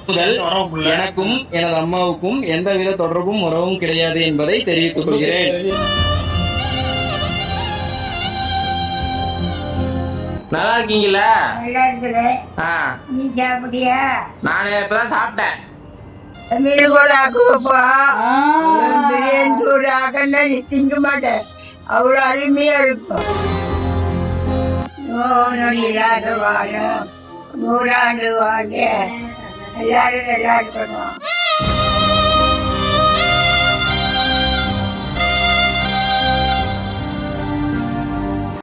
முதல் எனக்கும் எனது அம்மாவுக்கும் எந்தவித தொடர்பும் உறவும் கிடையாது என்பதை தெரிவித்துக் கொள்கிறேன். நல்லா இருக்கீங்களா? நல்லா இருக்கிறேன். நீ சாப்பிட்டியா? நான் இப்பதான் சாப்பிட்டேன். மீன் கூட ஆக்குவப்பா. பிரியாணி சோறு ஆக்கன்னா நீ திங்க மாட்டேன். அவ்வளோ அருமையா இருக்கும். நோயில்லாத வாழும் 100 ஆண்டு வாழ்க. எல்லாரும் நல்லா இருக்கணும்.